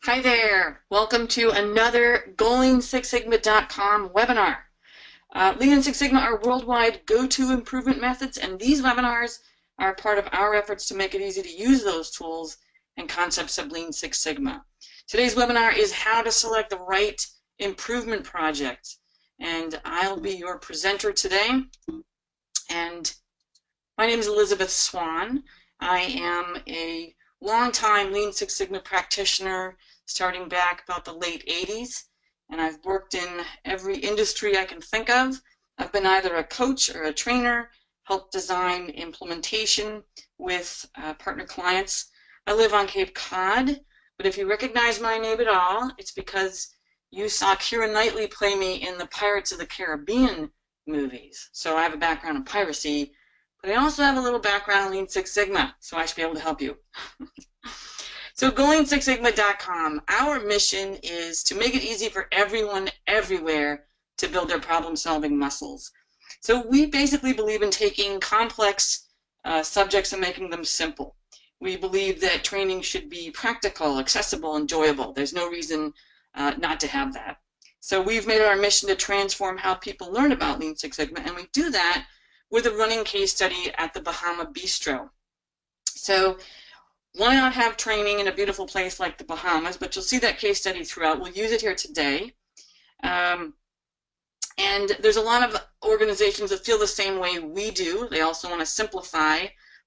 Hi there. Welcome to another GoingSixSigma.com webinar. Lean and Six Sigma are worldwide go-to improvement methods, and these webinars are part of our efforts to make it easy to use those tools and concepts of Lean Six Sigma. Today's webinar is how to select the right improvement project, and I'll be your presenter today. And my name is Elizabeth Swan. I am a longtime Lean Six Sigma practitioner, starting back about the late 80s, and I've worked in every industry I can think of. I've been either a coach or a trainer, helped design implementation with partner clients. I live on Cape Cod, but if you recognize my name at all, it's because you saw Keira Knightley play me in the Pirates of the Caribbean movies. So I have a background in piracy, but I also have a little background in Lean Six Sigma, so I should be able to help you. So GoingSixSigma.com, our mission is to make it easy for everyone everywhere to build their problem-solving muscles. So we basically believe in taking complex subjects and making them simple. We believe that training should be practical, accessible, enjoyable. There's no reason not to have that. So we've made it our mission to transform how people learn about Lean Six Sigma, and we do that with a running case study at the Bahama Bistro. So why not have training in a beautiful place like the Bahamas? But you'll see that case study throughout. We'll use it here today. And there's a lot of organizations that feel the same way we do. They also want to simplify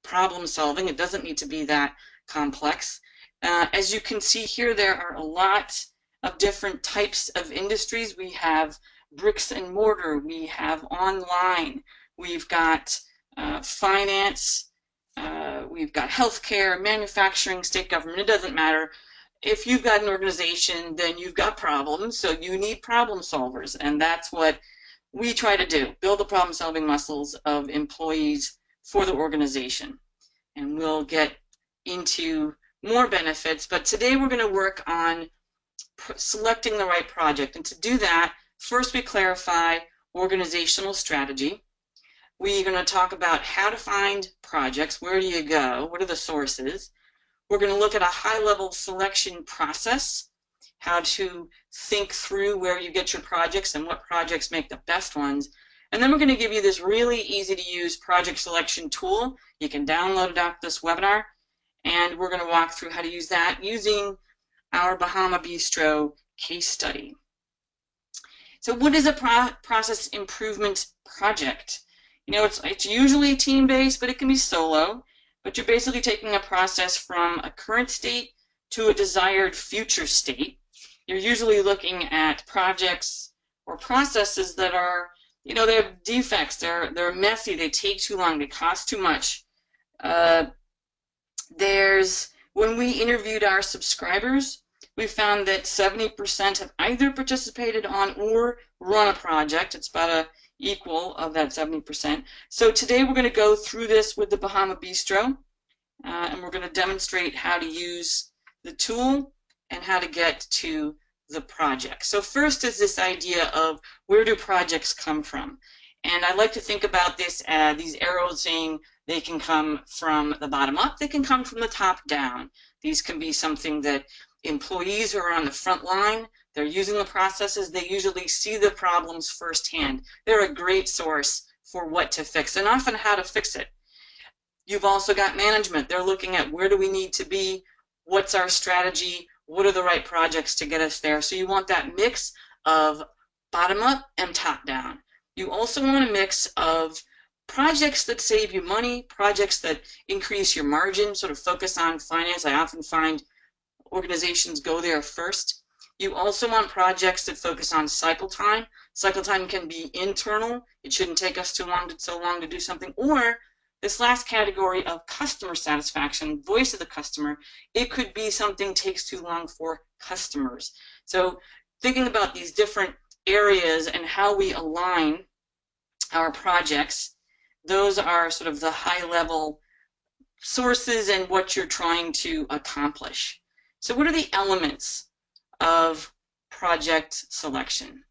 problem solving. It doesn't need to be that complex. As you can see here, there are a lot of different types of industries. We have bricks and mortar. We have online. We've got finance. We've got healthcare, manufacturing, state government. It doesn't matter. If you've got an organization, then you've got problems, so you need problem solvers, and that's what we try to do, build the problem-solving muscles of employees for the organization. And we'll get into more benefits, but today we're going to work on selecting the right project. And to do that, first we clarify organizational strategy. We're going to talk about how to find projects, where do you go, what are the sources. We're going to look at a high-level selection process, how to think through where you get your projects and what projects make the best ones. And then we're going to give you this really easy-to-use project selection tool. You can download it after this webinar, and we're going to walk through how to use that using our Bahama Bistro case study. So what is a process improvement project? You know, it's usually team-based, but it can be solo. But you're basically taking a process from a current state to a desired future state. You're usually looking at projects or processes that are, you know, they have defects, they're messy, they take too long, they cost too much. When we interviewed our subscribers, we found that 70% have either participated on or run a project. It's about a equal of that 70%. So today we're going to go through this with the Bahama Bistro, and we're going to demonstrate how to use the tool and how to get to the project. So first is this idea of where do projects come from? And I like to think about this as these arrows saying they can come from the bottom up, they can come from the top down. These can be something that employees who are on the front line, they're using the processes, they usually see the problems firsthand. They're a great source for what to fix and often how to fix it. You've also got management. They're looking at where do we need to be, what's our strategy, what are the right projects to get us there. So you want that mix of bottom up and top down. You also want a mix of projects that save you money, projects that increase your margin, sort of focus on finance. I often find organizations go there first. You also want projects that focus on cycle time. Cycle time can be internal. It shouldn't take us so long to do something. Or this last category of customer satisfaction, voice of the customer, it could be something takes too long for customers. So thinking about these different areas and how we align our projects, those are sort of the high-level sources and what you're trying to accomplish. So what are the elements of project selection?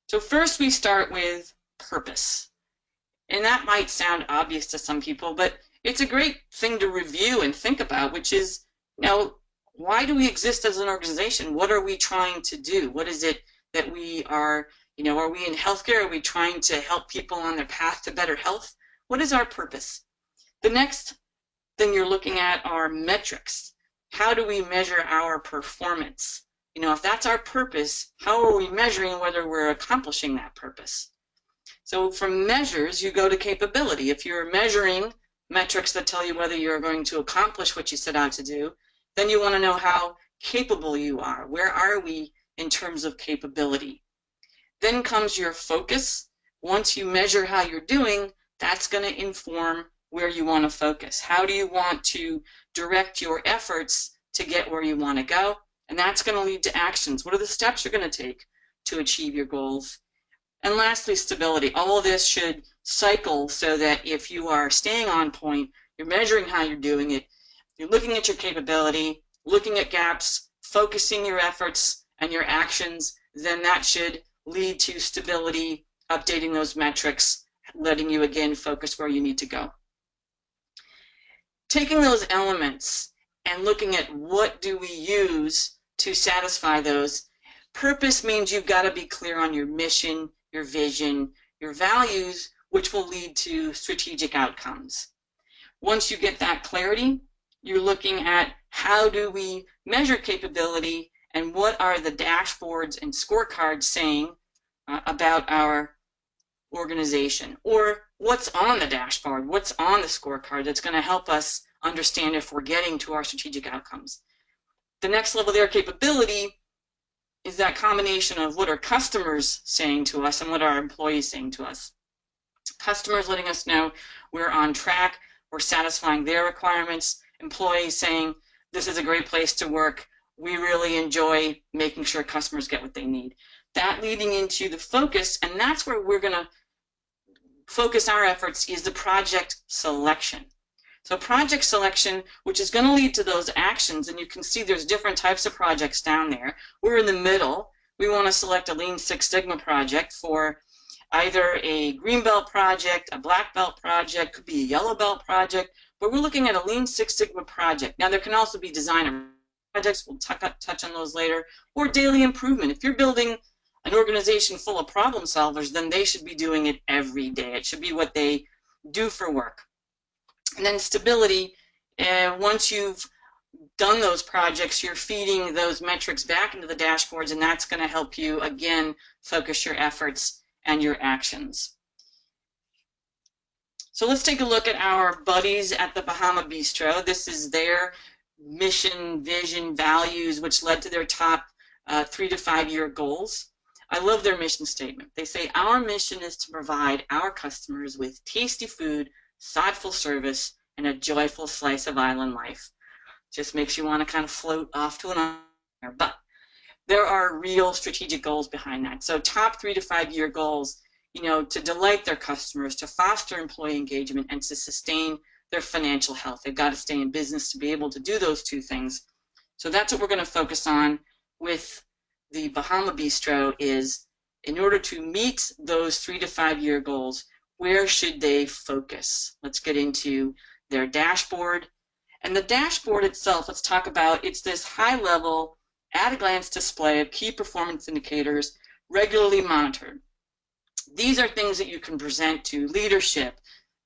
So first we start with purpose. And that might sound obvious to some people, but it's a great thing to review and think about, which is, you know, why do we exist as an organization? What are we trying to do? What is it that we are, are we in healthcare? Are we trying to help people on their path to better health? What is our purpose? The next thing you're looking at are metrics. How do we measure our performance? If that's our purpose, how are we measuring whether we're accomplishing that purpose? So from measures, you go to capability. If you're measuring metrics that tell you whether you're going to accomplish what you set out to do, then you want to know how capable you are. Where are we in terms of capability? Then comes your focus. Once you measure how you're doing, that's going to inform where you want to focus. How do you want to direct your efforts to get where you want to go? And that's going to lead to actions. What are the steps you're going to take to achieve your goals? And lastly, stability. All of this should cycle so that if you are staying on point, you're measuring how you're doing it, you're looking at your capability, looking at gaps, focusing your efforts and your actions, then that should lead to stability, updating those metrics, letting you again focus where you need to go. Taking those elements and looking at what do we use to satisfy those. Purpose means you've got to be clear on your mission, your vision, your values, which will lead to strategic outcomes. Once you get that clarity, you're looking at how do we measure capability and what are the dashboards and scorecards saying about our organization, or what's on the dashboard, what's on the scorecard that's going to help us understand if we're getting to our strategic outcomes. The next level there, capability, is that combination of what are customers saying to us and what are our employees saying to us. Customers letting us know we're on track, we're satisfying their requirements, employees saying this is a great place to work, we really enjoy making sure customers get what they need. That leading into the focus, and that's where we're going to focus our efforts, is the project selection. So project selection, which is going to lead to those actions, and you can see there's different types of projects down there. We're in the middle. We want to select a Lean Six Sigma project for either a green belt project, a black belt project, could be a yellow belt project, but we're looking at a Lean Six Sigma project. Now there can also be design projects, we'll touch on those later, or daily improvement. If you're building an organization full of problem solvers, then they should be doing it every day. It should be what they do for work. And then stability, once you've done those projects, you're feeding those metrics back into the dashboards, and that's going to help you, again, focus your efforts and your actions. So let's take a look at our buddies at the Bahama Bistro. This is their mission, vision, values, which led to their top 3 to 5 year goals. I love their mission statement. They say, our mission is to provide our customers with tasty food, thoughtful service, and a joyful slice of island life. Just makes you want to kind of float off to an island. But there are real strategic goals behind that. So top 3 to 5 year goals, to delight their customers, to foster employee engagement, and to sustain their financial health. They've got to stay in business to be able to do those two things. So that's what we're going to focus on with the Bahama Bistro, is in order to meet those 3 to 5 year goals, where should they focus? Let's get into their dashboard. And the dashboard itself, let's talk about, it's this high-level, at-a-glance display of key performance indicators regularly monitored. These are things that you can present to leadership,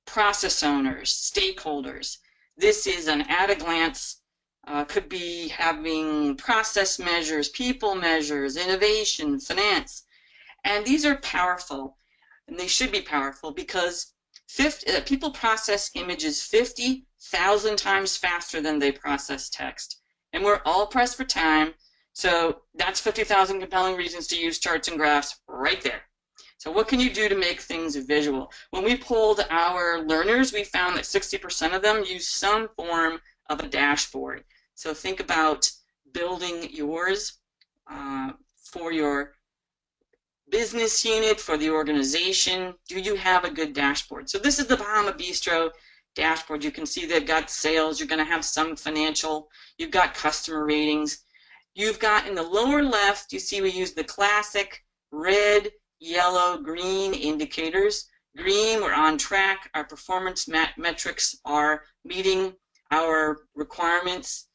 process owners, stakeholders. This is an at-a-glance, could be having process measures, people measures, innovation, finance. And these are powerful. And they should be powerful because people process images 50,000 times faster than they process text. And we're all pressed for time, so that's 50,000 compelling reasons to use charts and graphs right there. So what can you do to make things visual? When we polled our learners, we found that 60% of them use some form of a dashboard. So think about building yours for your business unit, for the organization. Do you have a good dashboard? So this is the Bahama Bistro dashboard. You can see they've got sales. You're going to have some financial. You've got customer ratings. You've got in the lower left, you see we use the classic red, yellow, green indicators. Green, we're on track. Our performance metrics are meeting our requirements.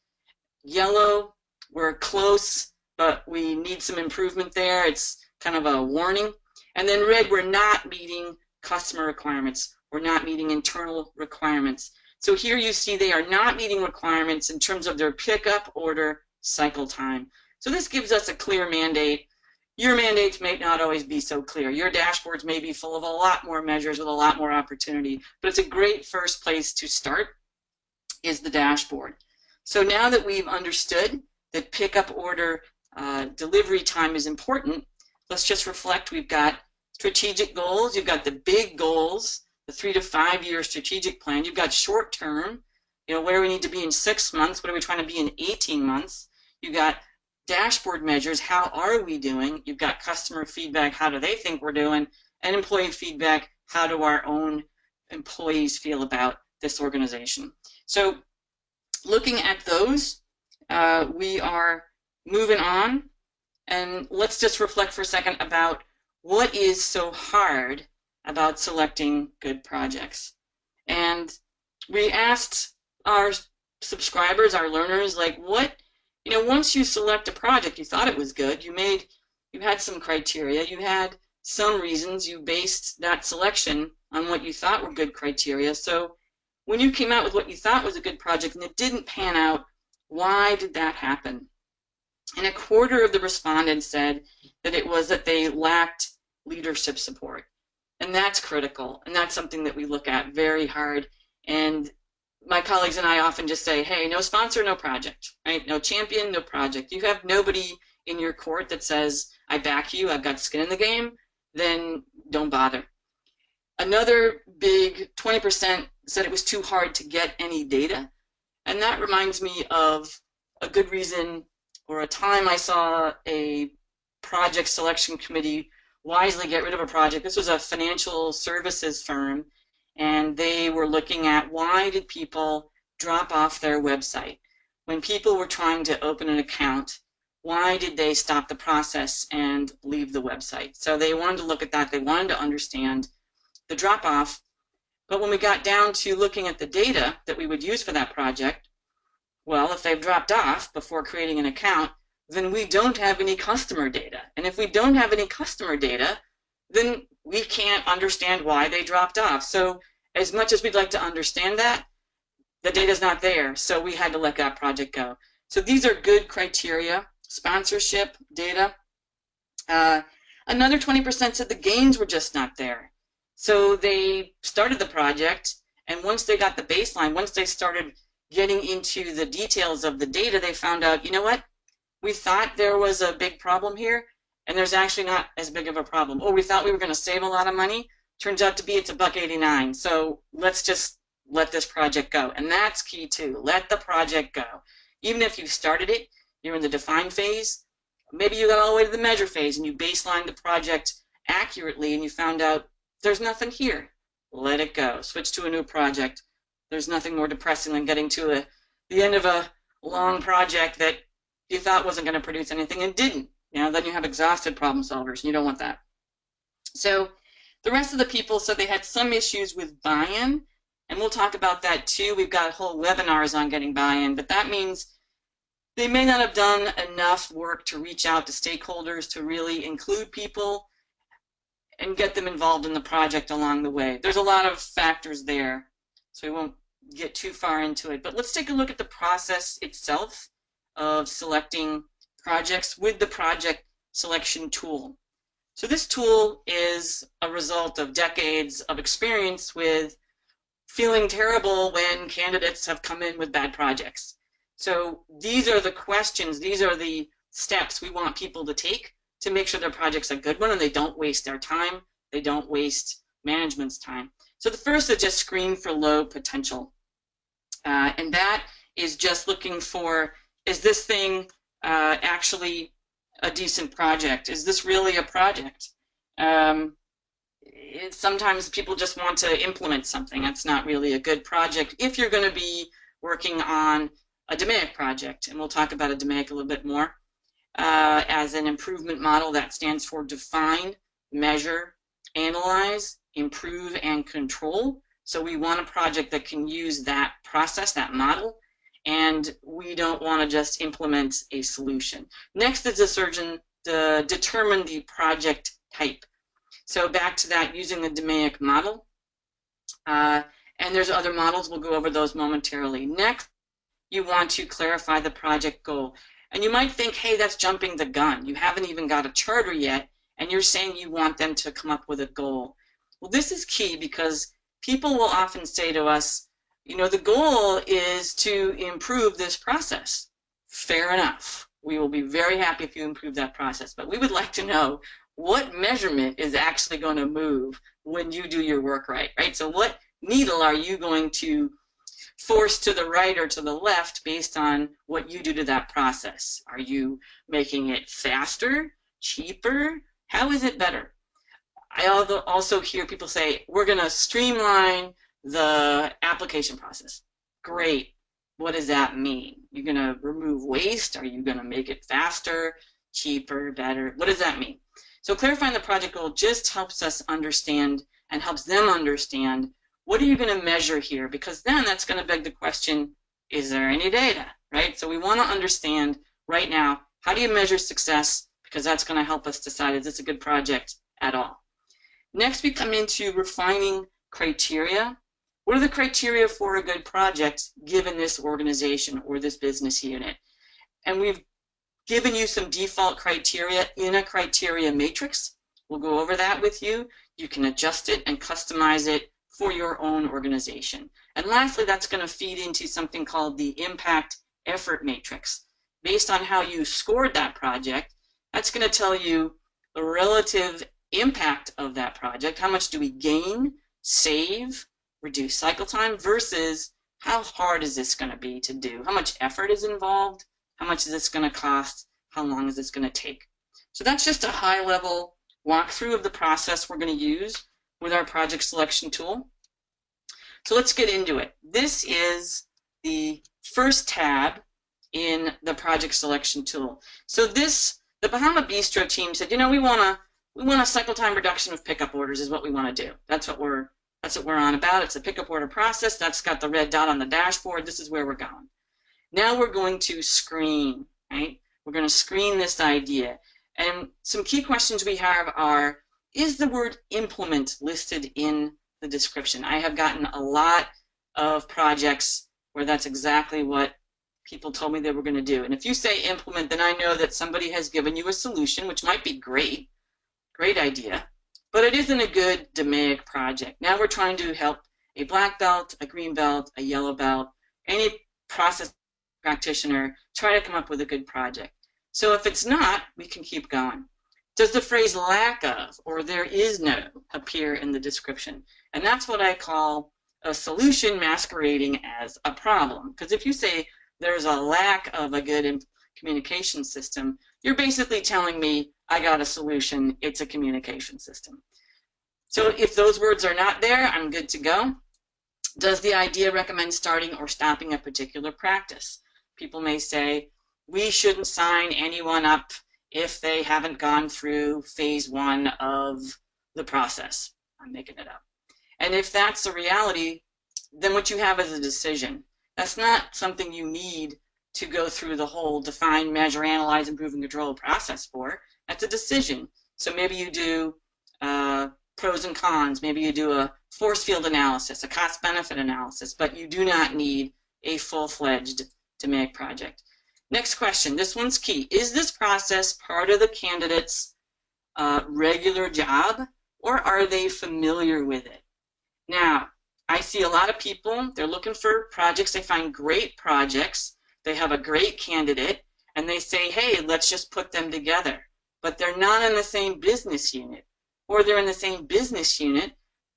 Yellow, we're close, but we need some improvement there. It's kind of a warning. And then red, we're not meeting customer requirements. We're not meeting internal requirements. So here you see they are not meeting requirements in terms of their pickup order cycle time. So this gives us a clear mandate. Your mandates may not always be so clear. Your dashboards may be full of a lot more measures with a lot more opportunity, but it's a great first place to start is the dashboard. So now that we've understood that pickup order delivery time is important, let's just reflect. We've got strategic goals. You've got the big goals, the 3 to 5 year strategic plan. You've got short term, where we need to be in 6 months. What are we trying to be in 18 months? You've got dashboard measures. How are we doing? You've got customer feedback. How do they think we're doing? And employee feedback. How do our own employees feel about this organization? So looking at those, we are moving on. And let's just reflect for a second about what is so hard about selecting good projects. And we asked our subscribers, our learners, like once you select a project, you thought it was good, you had some criteria, you had some reasons, you based that selection on what you thought were good criteria. So when you came out with what you thought was a good project and it didn't pan out, why did that happen? And a quarter of the respondents said that it was that they lacked leadership support. And that's critical. And that's something that we look at very hard. And my colleagues and I often just say, hey, no sponsor, no project, right? No champion, no project. You have nobody in your court that says, I back you, I've got skin in the game, then don't bother. Another big 20% said it was too hard to get any data. And that reminds me of a good reason or a time I saw a project selection committee wisely get rid of a project. This was a financial services firm, and they were looking at why did people drop off their website? When people were trying to open an account, why did they stop the process and leave the website? So they wanted to look at that. They wanted to understand the drop-off. But when we got down to looking at the data that we would use for that project, well, if they've dropped off before creating an account, then we don't have any customer data. And if we don't have any customer data, then we can't understand why they dropped off. So as much as we'd like to understand that, the data's not there. So we had to let that project go. So these are good criteria: sponsorship, data. Another 20% said the gains were just not there. So they started the project, and once they got the baseline, once they started getting into the details of the data, they found out, you know what? We thought there was a big problem here, and there's actually not as big of a problem. Or we thought we were going to save a lot of money. Turns out to be it's $1.89. So let's just let this project go. And that's key too. Let the project go. Even if you've started it, you're in the define phase. Maybe you got all the way to the measure phase and you baselined the project accurately and you found out there's nothing here. Let it go. Switch to a new project. There's nothing more depressing than getting to the end of a long project that you thought wasn't going to produce anything and didn't. Then you have exhausted problem solvers, and you don't want that. So the rest of the people said they had some issues with buy-in, and we'll talk about that too. We've got whole webinars on getting buy-in, but that means they may not have done enough work to reach out to stakeholders to really include people and get them involved in the project along the way. There's a lot of factors there, so we won't get too far into it. But let's take a look at the process itself of selecting projects with the project selection tool. So this tool is a result of decades of experience with feeling terrible when candidates have come in with bad projects. So these are the questions, these are the steps we want people to take to make sure their project's a good one and they don't waste their time, they don't waste management's time. So the first is just screen for low potential. And that is just looking for, is this thing actually a decent project? Is this really a project? Sometimes people just want to implement something. That's not really a good project if you're going to be working on a DMAIC project. And we'll talk about a DMAIC a little bit more. As an improvement model, that stands for define, measure, analyze, improve, and control. So we want a project that can use that process, that model, and we don't want to just implement a solution. Next is determine the project type. So back to that, using the DMAIC model. And there's other models, we'll go over those momentarily. Next, you want to clarify the project goal. And you might think, hey, that's jumping the gun. You haven't even got a charter yet, and you're saying you want them to come up with a goal. Well, this is key because people will often say to us, you know, the goal is to improve this process. Fair enough. We will be very happy if you improve that process, but we would like to know what measurement is actually going to move when you do your work right? So what needle are you going to force to the right or to the left based on what you do to that process? Are you making it faster, cheaper? How is it better? I also hear people say, we're going to streamline the application process. Great. What does that mean? You're going to remove waste? Are you going to make it faster, cheaper, better? What does that mean? So clarifying the project goal just helps us understand and helps them understand, what are you going to measure here? Because then that's going to beg the question, is there any data, right? So we want to understand right now, how do you measure success? Because that's going to help us decide, is this a good project at all? Next, we come into refining criteria. What are the criteria for a good project given this organization or this business unit? And we've given you some default criteria in a criteria matrix. We'll go over that with you. You can adjust it and customize it for your own organization. And lastly, that's going to feed into something called the impact effort matrix. Based on how you scored that project, that's going to tell you the relative impact of that project. How much do we gain, save, reduce cycle time, versus how hard is this going to be to do? How much effort is involved? How much is this going to cost? How long is this going to take? So that's just a high-level walkthrough of the process we're going to use with our project selection tool. So let's get into it. This is the first tab in the project selection tool. So the Bahama Bistro team said, you know, we want a cycle time reduction of pickup orders is what we want to do. That's what we're on about. It's a pickup order process. That's got the red dot on the dashboard. This is where we're going. Now we're going to screen, right? We're going to screen this idea. And some key questions we have are, is the word implement listed in the description? I have gotten a lot of projects where that's exactly what people told me they were going to do. And if you say implement, then I know that somebody has given you a solution, which might be great idea, but it isn't a good DMAIC project. Now we're trying to help a black belt, a green belt, a yellow belt, any process practitioner try to come up with a good project. So if it's not, we can keep going. Does the phrase lack of or there is no appear in the description? And that's what I call a solution masquerading as a problem. Because if you say there's a lack of a good communication system, you're basically telling me I got a solution, it's a communication system. So if those words are not there, I'm good to go. Does the idea recommend starting or stopping a particular practice? People may say, we shouldn't sign anyone up if they haven't gone through phase 1 of the process. I'm making it up. And if that's the reality, then what you have is a decision. That's not something you need to go through the whole define, measure, analyze, improve, and control process for. That's a decision. So maybe you do pros and cons. Maybe you do a force field analysis, a cost-benefit analysis, but you do not need a full-fledged DMAIC project. Next question. This one's key. Is this process part of the candidate's regular job, or are they familiar with it? Now, I see a lot of people, they're looking for projects, they find great projects, they have a great candidate, and they say, hey, let's just put them together. But they're not in the same business unit, or they're in the same business unit,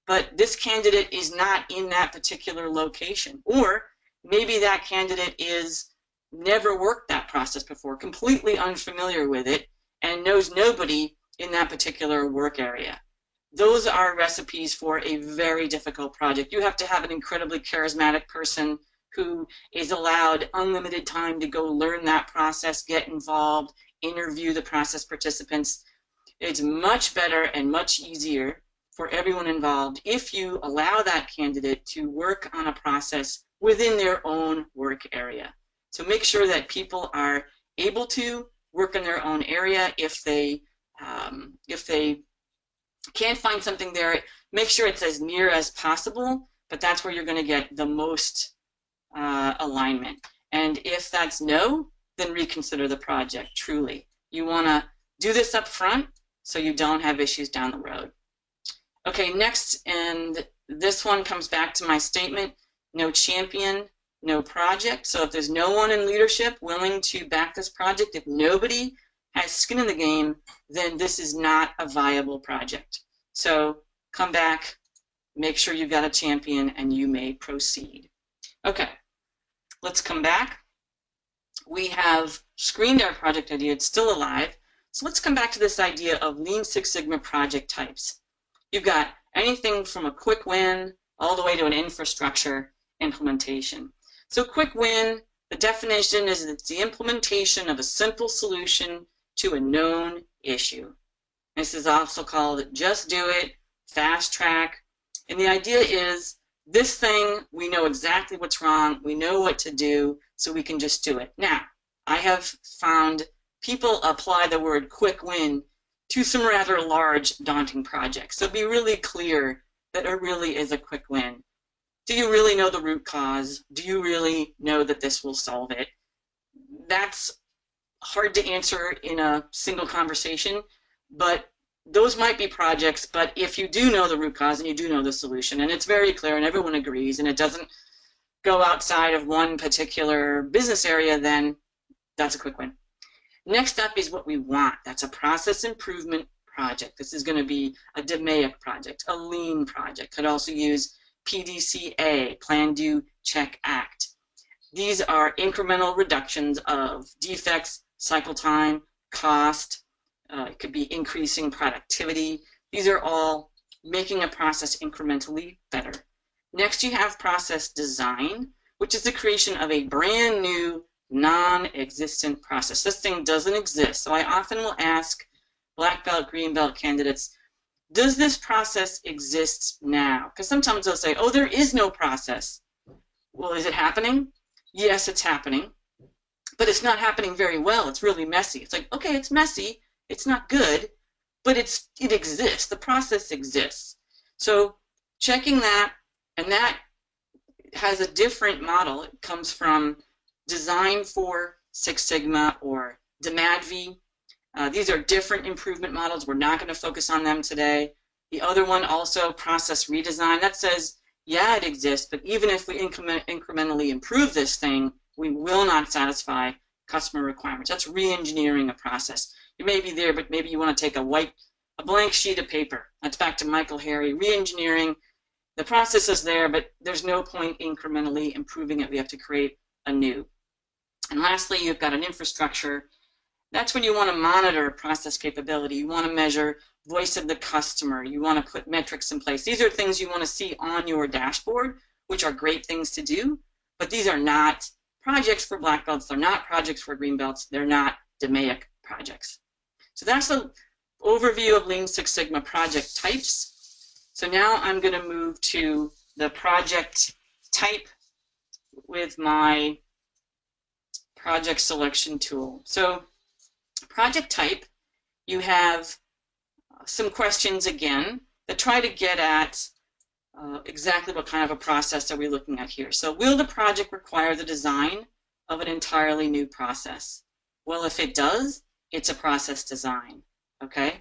but this candidate is not in that particular location. Or maybe that candidate is never worked that process before, completely unfamiliar with it, and knows nobody in that particular work area. Those are recipes for a very difficult project. You have to have an incredibly charismatic person who is allowed unlimited time to go learn that process, get involved, interview the process participants. It's much better and much easier for everyone involved if you allow that candidate to work on a process within their own work area. So make sure that people are able to work in their own area. If they can't find something there, make sure it's as near as possible, but that's where you're going to get the most alignment. And if that's no, then reconsider the project, truly. You want to do this up front so you don't have issues down the road. Okay, next, and this one comes back to my statement, no champion, no project. So if there's no one in leadership willing to back this project, if nobody has skin in the game, then this is not a viable project. So come back, make sure you've got a champion, and you may proceed. Okay, let's come back. We have screened our project idea, it's still alive. So let's come back to this idea of Lean Six Sigma project types. You've got anything from a quick win all the way to an infrastructure implementation. So quick win, the definition is it's the implementation of a simple solution to a known issue. This is also called just do it, fast track. And the idea is this thing, we know exactly what's wrong, we know what to do, so we can just do it. Now, I have found people apply the word quick win to some rather large, daunting projects. So be really clear that it really is a quick win. Do you really know the root cause? Do you really know that this will solve it? That's hard to answer in a single conversation, but those might be projects. But if you do know the root cause and you do know the solution, and it's very clear and everyone agrees, and it doesn't go outside of one particular business area, then that's a quick win. Next up is what we want. That's a process improvement project. This is going to be a DMAIC project, a lean project. Could also use PDCA, Plan, Do, Check, Act. These are incremental reductions of defects, cycle time, cost. It could be increasing productivity. These are all making a process incrementally better. Next, you have process design, which is the creation of a brand new non-existent process. This thing doesn't exist. So I often will ask black belt, green belt candidates, does this process exist now? Because sometimes they'll say, oh, there is no process. Well, is it happening? Yes, it's happening. But it's not happening very well. It's really messy. It's like, okay, it's messy. It's not good, but it exists. The process exists. So checking that, and that has a different model. It comes from Design for Six Sigma or DMADV. These are different improvement models. We're not going to focus on them today. The other one also, process redesign, that says, yeah, it exists, but even if we incrementally improve this thing, we will not satisfy customer requirements. That's re-engineering a process. You may be there, but maybe you want to take a blank sheet of paper. That's back to Michael Harry, re-engineering. The process is there, but there's no point incrementally improving it. We have to create a new. And lastly, you've got an infrastructure. That's when you want to monitor process capability. You want to measure voice of the customer. You want to put metrics in place. These are things you want to see on your dashboard, which are great things to do, but these are not projects for black belts. They're not projects for green belts. They're not DMAIC projects. So that's the overview of Lean Six Sigma project types. So now I'm going to move to the project type with my project selection tool. So project type, you have some questions again that try to get at exactly what kind of a process are we looking at here. So will the project require the design of an entirely new process? Well, if it does, it's a process design, okay?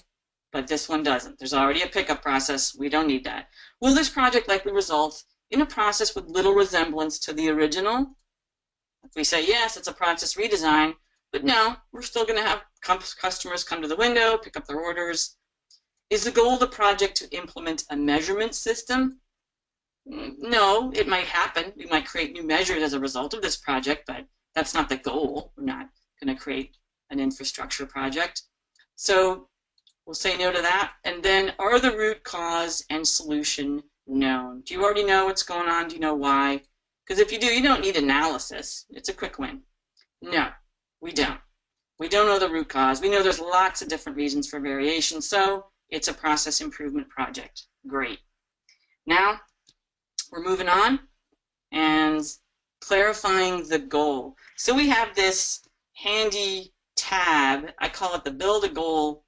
But this one doesn't. There's already a pickup process. We don't need that. Will this project likely result in a process with little resemblance to the original? If we say yes, it's a process redesign, but no, we're still going to have customers come to the window, pick up their orders. Is the goal of the project to implement a measurement system? No, it might happen. We might create new measures as a result of this project, but that's not the goal. We're not going to create an infrastructure project. So we'll say no to that. And then, are the root cause and solution known? Do you already know what's going on? Do you know why? Because if you do, you don't need analysis. It's a quick win. No, we don't. We don't know the root cause. We know there's lots of different reasons for variation, so it's a process improvement project. Great. Now, we're moving on, and clarifying the goal. So we have this handy tab. I call it the build a goal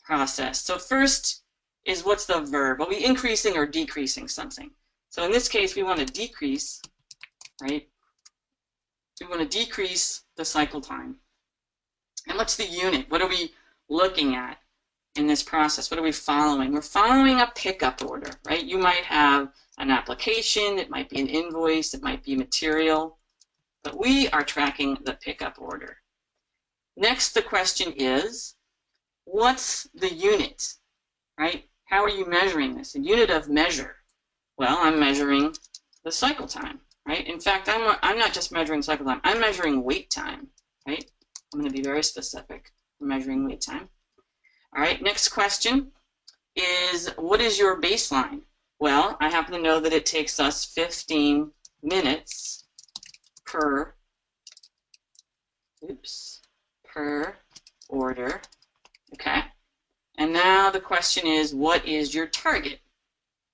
process. So first is what's the verb? Are we increasing or decreasing something? So in this case, we want to decrease, right? We want to decrease the cycle time. And what's the unit? What are we looking at in this process? What are we following? We're following a pickup order, right? You might have an application, it might be an invoice, it might be material, but we are tracking the pickup order. Next, the question is, what's the unit, right? How are you measuring this? A unit of measure. Well, I'm measuring the cycle time, right? In fact, I'm not just measuring cycle time, I'm measuring wait time, right? I'm going to be very specific. I'm measuring wait time. All right, next question is, what is your baseline? Well, I happen to know that it takes us 15 minutes per order, okay? And now the question is, what is your target?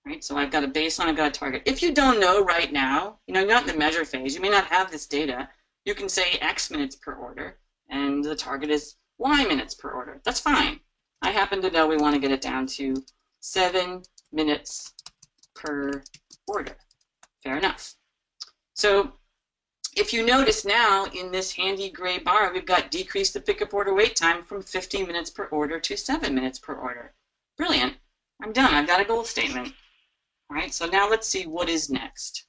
Right, so I've got a baseline, I've got a target. If you don't know right now, you're not in the measure phase, you may not have this data, you can say X minutes per order, and the target is Y minutes per order. That's fine. I happen to know we want to get it down to 7 minutes per order. Fair enough. So if you notice now in this handy gray bar, we've got decreased the pickup order wait time from 15 minutes per order to 7 minutes per order. Brilliant. I'm done. I've got a goal statement. All right, so now let's see what is next.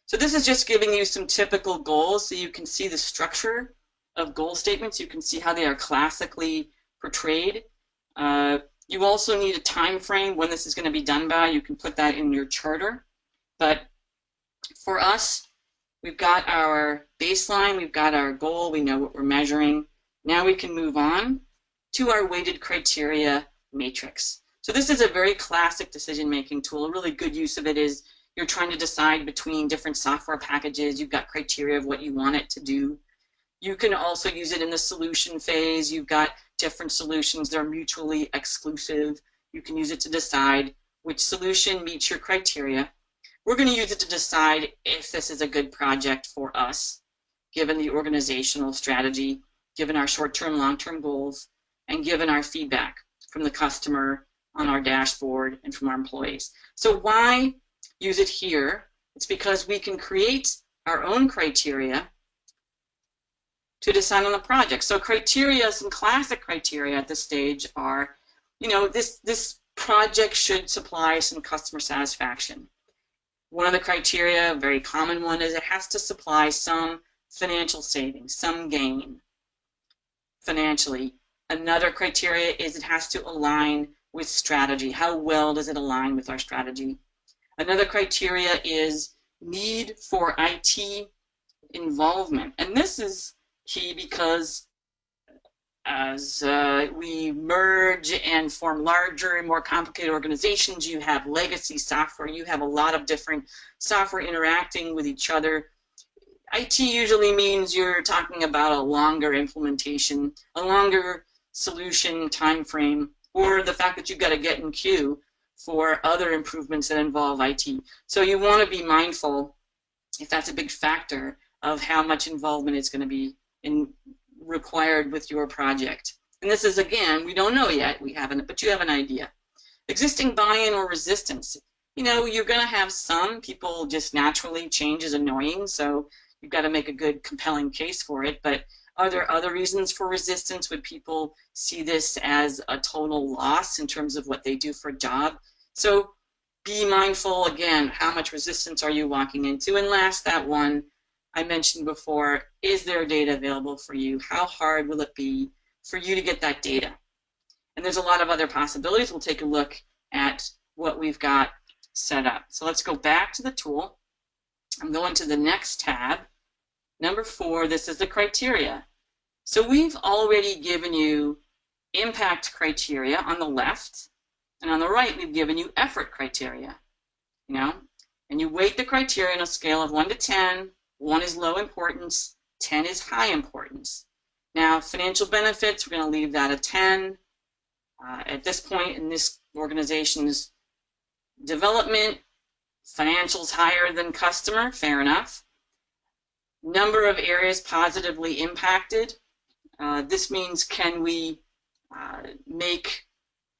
So this is just giving you some typical goals so you can see the structure of goal statements. You can see how they are classically portrayed. You also need a time frame when this is going to be done by. You can put that in your charter. But for us, we've got our baseline, we've got our goal, we know what we're measuring. Now we can move on to our weighted criteria matrix. So this is a very classic decision-making tool. A really good use of it is you're trying to decide between different software packages. You've got criteria of what you want it to do. You can also use it in the solution phase. You've got different solutions. They're mutually exclusive. You can use it to decide which solution meets your criteria. We're going to use it to decide if this is a good project for us, given the organizational strategy, given our short-term, long-term goals, and given our feedback from the customer on our dashboard and from our employees. So why use it here? It's because we can create our own criteria to decide on the project. So criteria, some classic criteria at this stage are, this project should supply some customer satisfaction. One of the criteria, a very common one, is it has to supply some financial savings, some gain financially. Another criteria is it has to align with strategy. How well does it align with our strategy? Another criteria is need for IT involvement. And this is key because as we merge and form larger and more complicated organizations, you have legacy software, you have a lot of different software interacting with each other. IT usually means you're talking about a longer implementation, a longer solution time frame, or the fact that you've got to get in queue for other improvements that involve IT. So you want to be mindful, if that's a big factor, of how much involvement is going to be required with your project. And this is, again, we don't know yet, but you have an idea. Existing buy-in or resistance. You're going to have some people just naturally change is annoying, so you've got to make a good, compelling case for it. But are there other reasons for resistance? Would people see this as a total loss in terms of what they do for a job? So be mindful, again, how much resistance are you walking into? And last, that one I mentioned before, is there data available for you? How hard will it be for you to get that data? And there's a lot of other possibilities. We'll take a look at what we've got set up. So let's go back to the tool. I'm going to the next tab. Number 4, this is the criteria. So we've already given you impact criteria on the left, and on the right we've given you effort criteria. And you weight the criteria on a scale of 1 to 10. 1 is low importance, 10 is high importance. Now, financial benefits, we're going to leave that at 10. At this point in this organization's development, financials higher than customer, fair enough. Number of areas positively impacted. This means, can we make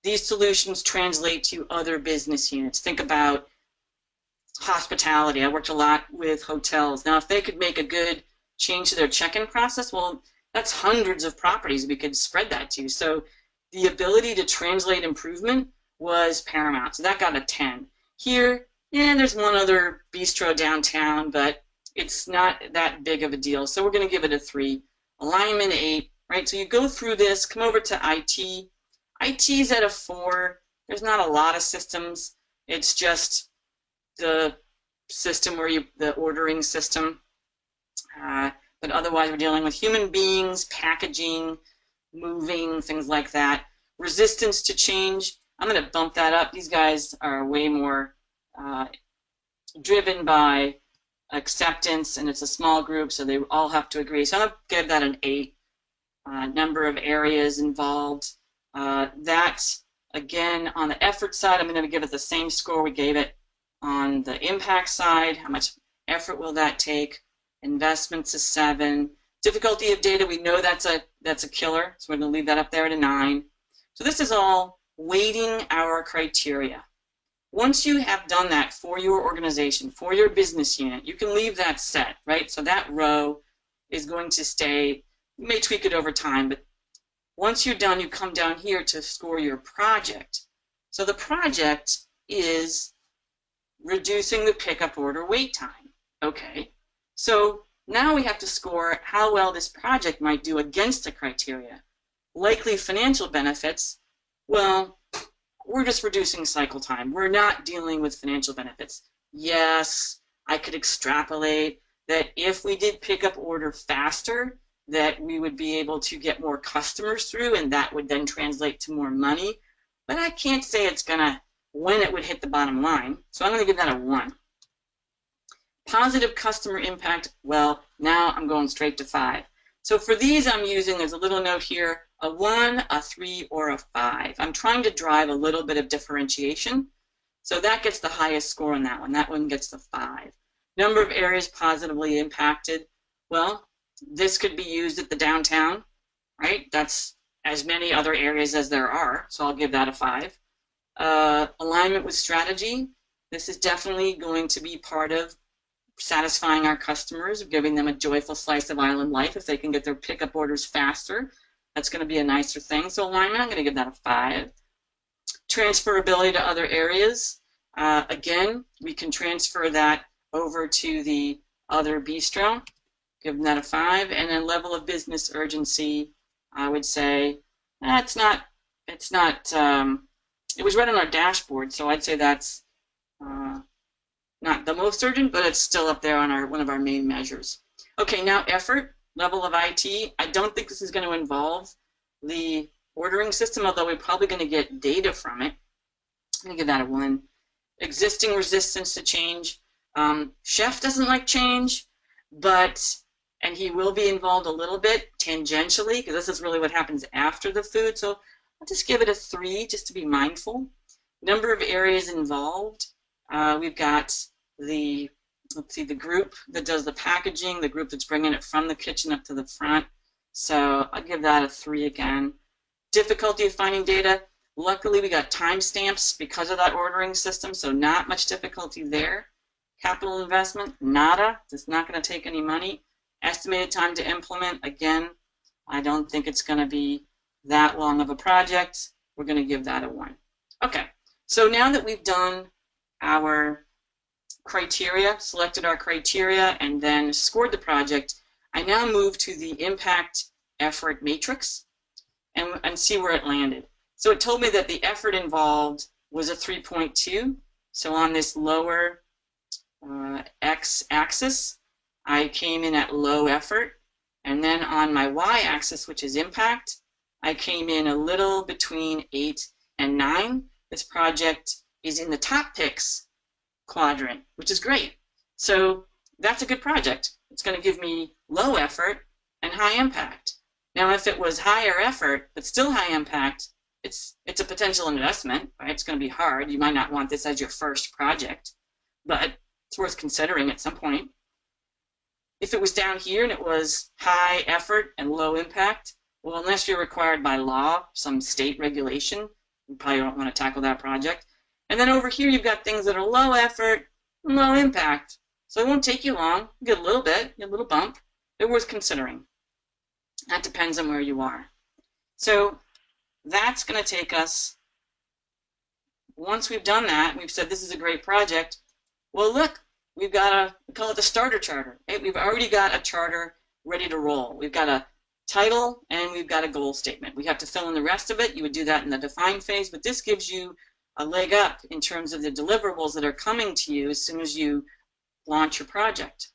these solutions translate to other business units? Think about hospitality. I worked a lot with hotels. Now, if they could make a good change to their check-in process, well, that's hundreds of properties we could spread that to. So the ability to translate improvement was paramount. So that got a 10. Here, yeah, there's one other bistro downtown, but it's not that big of a deal. So we're going to give it a 3. Alignment, 8, right? So you go through this, come over to IT. IT's at a 4. There's not a lot of systems. It's just the system where the ordering system. But otherwise, we're dealing with human beings, packaging, moving, things like that. Resistance to change, I'm going to bump that up. These guys are way more driven by acceptance, and it's a small group, so they all have to agree. So I'm going to give that an 8. Number of areas involved. That, again, on the effort side, I'm going to give it the same score we gave it on the impact side. How much effort will that take? Investments is 7. Difficulty of data, we know that's a killer, so we're going to leave that up there at a 9. So this is all weighting our criteria. Once you have done that for your organization, for your business unit, you can leave that set, right? So that row is going to stay. You may tweak it over time, but once you're done, you come down here to score your project. So the project is reducing the pickup order wait time. Okay, so now we have to score how well this project might do against the criteria. Likely financial benefits, well, we're just reducing cycle time. We're not dealing with financial benefits. Yes, I could extrapolate that if we did pick up order faster, that we would be able to get more customers through, and that would then translate to more money. But I can't say it's gonna, when it would hit the bottom line. So I'm gonna give that a 1. Positive customer impact, well, now I'm going straight to 5. So for these I'm using, there's a little note here, a 1, a 3, or a 5. I'm trying to drive a little bit of differentiation. So that gets the highest score on that one. That one gets the 5. Number of areas positively impacted. Well, this could be used at the downtown, right? That's as many other areas as there are, so I'll give that a 5. Alignment with strategy. This is definitely going to be part of satisfying our customers, giving them a joyful slice of island life. If they can get their pickup orders faster, that's going to be a nicer thing. So alignment, I'm going to give that a 5. Transferability to other areas. Again, we can transfer that over to the other bistro. Give that a 5. And then level of business urgency, I would say it was right on our dashboard, so I'd say that's not the most urgent, but it's still up there on one of our main measures. Okay, now effort, level of IT. I don't think this is going to involve the ordering system, although we're probably going to get data from it. I'm going to give that a 1. Existing resistance to change. Chef doesn't like change, and he will be involved a little bit tangentially, because this is really what happens after the food. So I'll just give it a 3, just to be mindful. Number of areas involved. We've got the group that does the packaging, the group that's bringing it from the kitchen up to the front. So I'll give that a 3 again. Difficulty of finding data. Luckily, we got timestamps because of that ordering system, so not much difficulty there. Capital investment, nada. It's not going to take any money. Estimated time to implement, again, I don't think it's going to be that long of a project. We're going to give that a 1. Okay, so now that we've done our criteria, selected our criteria, and then scored the project, I now move to the impact effort matrix and see where it landed. So it told me that the effort involved was a 3.2. So on this lower x-axis, I came in at low effort. And then on my y-axis, which is impact, I came in a little between 8 and 9. This project is in the top picks quadrant, which is great. So that's a good project. It's going to give me low effort and high impact. Now, if it was higher effort, but still high impact, it's a potential investment, right? It's going to be hard. You might not want this as your first project, but it's worth considering at some point. If it was down here and it was high effort and low impact, well, unless you're required by law, some state regulation, you probably don't want to tackle that project. And then over here, you've got things that are low effort, low impact. So it won't take you long. You get a little bit, get a little bump. They're worth considering. That depends on where you are. So that's going to take us, once we've done that, we've said this is a great project, well, look, we've got we call it the starter charter. Right? We've already got a charter ready to roll. We've got a title and we've got a goal statement. We have to fill in the rest of it. You would do that in the define phase, but this gives you a leg up in terms of the deliverables that are coming to you as soon as you launch your project.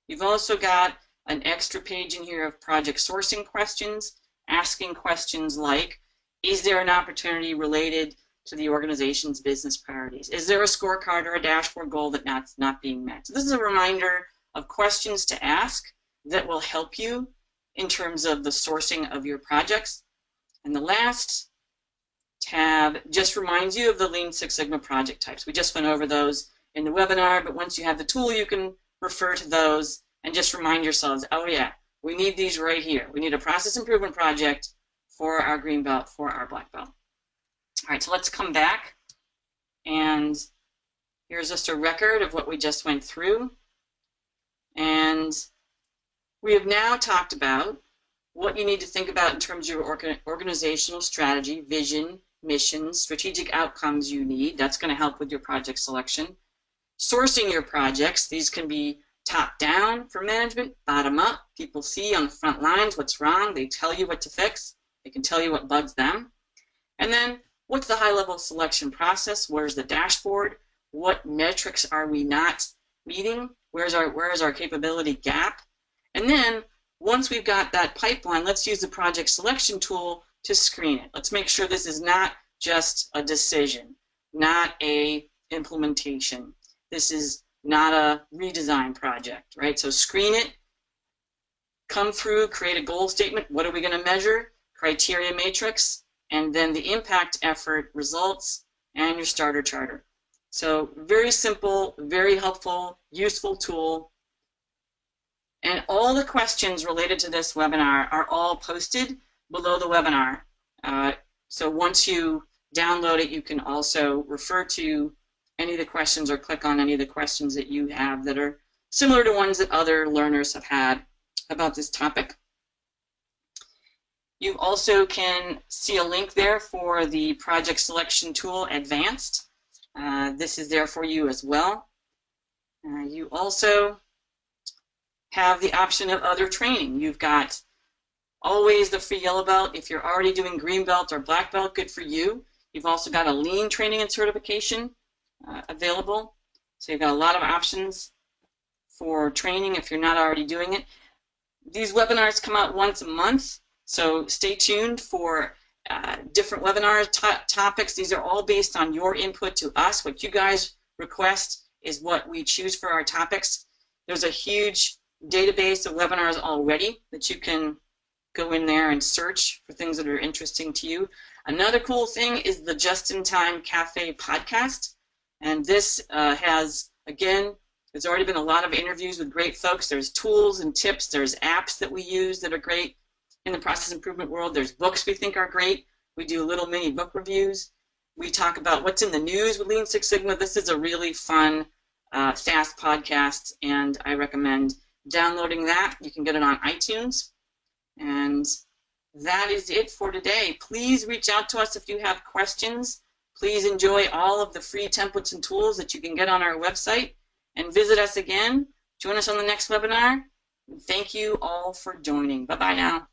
You've also got an extra page in here of project sourcing questions, asking questions like, is there an opportunity related to the organization's business priorities? Is there a scorecard or a dashboard goal that's not being met? So this is a reminder of questions to ask that will help you in terms of the sourcing of your projects. And the last tab just reminds you of the Lean Six Sigma project types. We just went over those in the webinar, but once you have the tool, you can refer to those and just remind yourselves, oh yeah, we need these right here. We need a process improvement project for our green belt, for our black belt. All right, so let's come back, and here's just a record of what we just went through. And we have now talked about what you need to think about in terms of your organizational strategy, vision, mission, strategic outcomes you need. That's going to help with your project selection. Sourcing your projects. These can be top down for management, bottom up. People see on the front lines what's wrong. They tell you what to fix. They can tell you what bugs them. And then what's the high level selection process? Where's the dashboard? What metrics are we not meeting? Where is our capability gap? And then once we've got that pipeline, let's use the project selection tool to screen it. Let's make sure this is not just a decision, not a implementation. This is not a redesign project, right? So screen it, come through, create a goal statement. What are we going to measure? Criteria matrix, and then the impact effort results and your starter charter. So very simple, very helpful, useful tool. And all the questions related to this webinar are all posted below the webinar. So once you download it, you can also refer to any of the questions or click on any of the questions that you have that are similar to ones that other learners have had about this topic. You also can see a link there for the project selection tool advanced. This is there for you as well. You also have the option of other training. You've got always the free yellow belt. If you're already doing green belt or black belt, good for you. You've also got a lean training and certification available. So you've got a lot of options for training if you're not already doing it. These webinars come out once a month, so stay tuned for different webinar topics. These are all based on your input to us. What you guys request is what we choose for our topics. There's a huge database of webinars already that you can go in there and search for things that are interesting to you. Another cool thing is the Just-in-Time Cafe podcast. And this has, again, there's already been a lot of interviews with great folks. There's tools and tips. There's apps that we use that are great in the process improvement world. There's books we think are great. We do little mini book reviews. We talk about what's in the news with Lean Six Sigma. This is a really fun, fast podcast, and I recommend downloading that. You can get it on iTunes. And that is it for today. Please reach out to us if you have questions. Please enjoy all of the free templates and tools that you can get on our website, and visit us again. Join us on the next webinar. Thank you all for joining. Bye-bye now.